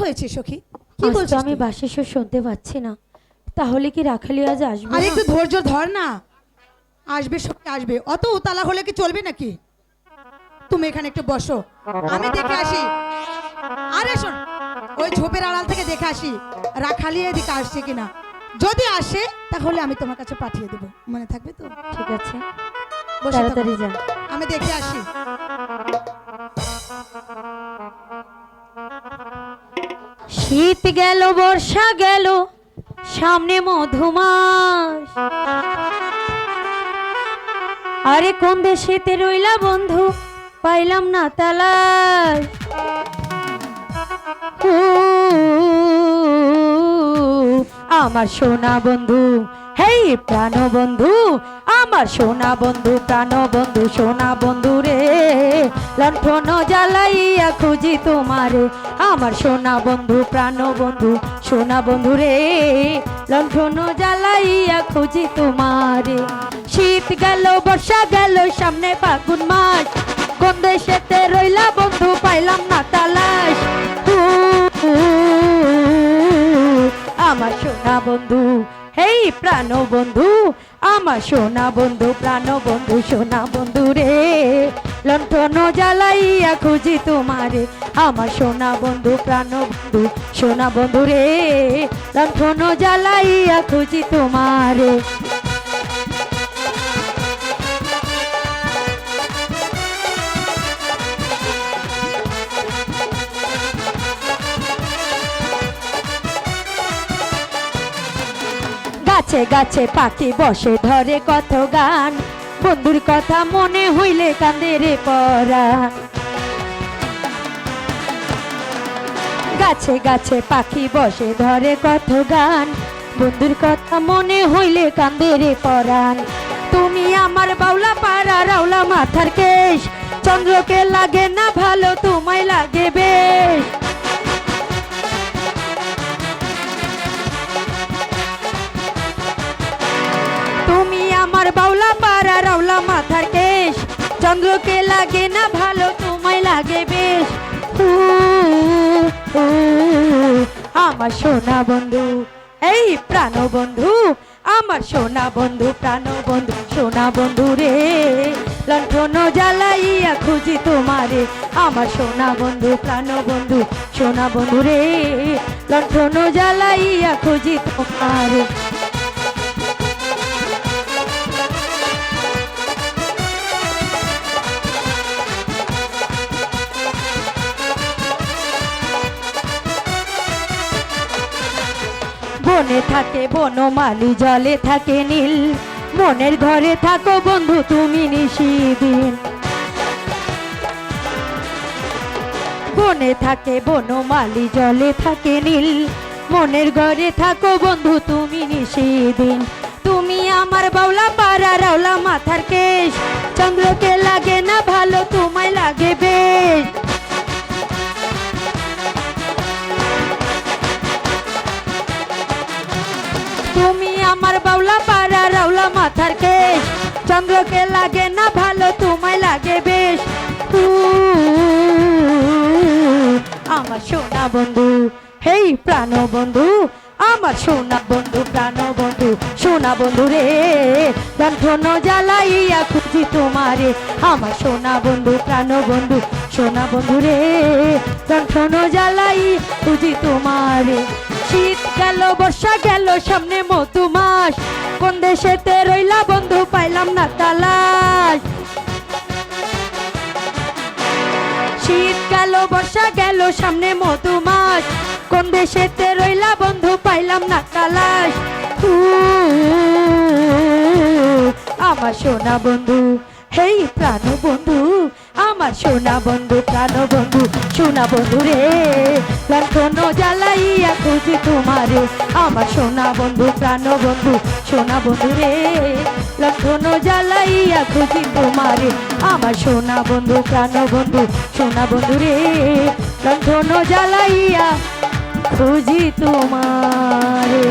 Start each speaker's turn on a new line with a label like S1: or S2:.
S1: হয়েছে সখী? কি
S2: আজ তো
S1: বলছিস
S2: আমি
S1: তুই?
S2: বাসের সুর শুনতে পাচ্ছি না, তাহলে কি রাখালি আজ আসবে
S1: আরে
S2: না?
S1: একটু ধৈর্য ধর না, আসবে সখী আসবে। অত উতালা হলে কি চলবে নাকি? তুমি এখানে একটু বসো, আমি দেখে আসি। আরে শোন, ওই ঝোপের আড়াল থেকে দেখে আসি রাখালি এদিকে আসছে কিনা। যদি আসে তাহলে আমি তোমার কাছে পাঠিয়ে দেবো, মনে থাকবে তো?
S2: ঠিক আছে,
S1: বসে থাকো,
S2: তাড়াতাড়ি যান।
S1: আমি দেখে আসি।
S2: শীত গেল, বর্ষা গেল, সামনে মধুমাস। আরে কোন দেশেতে রইলা বন্ধু, পাইলাম না তালাশ। ও, আমার সোনা বন্ধু, হেই প্রাণ বন্ধু, আমার সোনা বন্ধু, প্রাণ বন্ধু, সোনা বন্ধু রে, লণ্ঠন জ্বালাইয়া খুঁজি তোমারে। আমার সোনা বন্ধু, প্রাণ বন্ধু, সোনা বন্ধু রে, লণ্ঠন জ্বালাইয়া খুঁজি তোমারে। শীত গেল, বর্ষা গেল, সামনে ফাগুন মাস, কোন দেশেতে রইলা বন্ধু, পাইলাম না তালাশ। আমার সোনা বন্ধু, হেই প্রাণ বন্ধু, আমার সোনা বন্ধু, প্রাণ বন্ধু, সোনা বন্ধু রে, লণ্ঠন জ্বালাইয়া খুঁজি তোমারে। আমার সোনা বন্ধু, প্রাণ বন্ধু, সোনা বন্ধু রে, লণ্ঠন জ্বালাইয়া খুঁজি তোমারে। গাছে গাছে পাখি বসে ধরে কত গান, বন্ধুর কথা মনে হইলে কান্দে রে পরাণ। গাছে গাছে পাখি বসে ধরে কত গান, বন্ধুর কথা মনে হইলে কান্দে রে পরাণ। তুমি আমার বাউলা পাড়া রাউলা মাথার কেশ, চন্দ্রকে লাগে না ভালো, তোমায় লাগে বেশ। তুমি আমার বাউলা পাড়া রাউলা মাথার কেশ, চন্দ্রকে লাগে না ভালো, তোমায় লাগে বেশ। উ, উ, আমার সোনা বন্ধু, এই প্রাণ বন্ধু, আমার সোনা বন্ধু, প্রাণ বন্ধু, সোনা বন্ধু রে, লণ্ঠন জ্বালাইয়া খুঁজি তোমারে। আমার সোনা বন্ধু, প্রাণ বন্ধু, সোনা বন্ধু রে, লণ্ঠন জ্বালাইয়া খুঁজি তোমারে। বনে থাকে বনমালী, জলে থাকে নীল, মনের ঘরে থাকো বন্ধু তুমি নিশিদিন। বনে থাকে বনমালী, জলে থাকে নীল, মনের ঘরে থাকো বন্ধু তুমি নিশিদিন। তুমি আমার বাউলা পাড়া রাউলা মাথার কেশ, চন্দ্রকে লাগে না ভালো, তোমায় লাগে বেশ। তুমি আমার বাউলা পাড়া রাউলা মাথার কেশ, চন্দ্রকে লাগে না ভালো, তোমায় লাগে বেশ। আমার সোনা বন্ধু, হেই প্রাণ বন্ধু, আমার সোনা বন্ধু, প্রাণ বন্ধু, সোনা বন্ধু রে, লণ্ঠন জ্বালাইয়া খুঁজি তোমারে। আমার সোনা বন্ধু, প্রাণ বন্ধু, সোনা বন্ধু রে, লণ্ঠন জ্বালাইয়া খুঁজি তোমারে। শীত গেল, বর্ষা গেল, সামনে মধুমাস, কোন দেশেতে রইলা বন্ধু, পাইলাম না তালাশ। শীত গেল, বর্ষা গেল, সামনে মধুমাস, কোন দেশেতে রইলা বন্ধু, পাইলাম না তালাশ। আমার সোনা বন্ধু, হেই প্রাণ বন্ধু, আমার সোনা বন্ধু, প্রাণ বন্ধু, সোনা বন্ধু রে, লণ্ঠন জ্বালাইয়া খুঁজি তোমারে। আমার সোনা বন্ধু, প্রাণ বন্ধু, সোনা বন্ধু রে, লণ্ঠন জ্বালাইয়া খুঁজি তোমারে। আমার সোনা বন্ধু, প্রাণ বন্ধু, সোনা বন্ধু রে, লণ্ঠন জ্বালাইয়া খুঁজি তোমারে।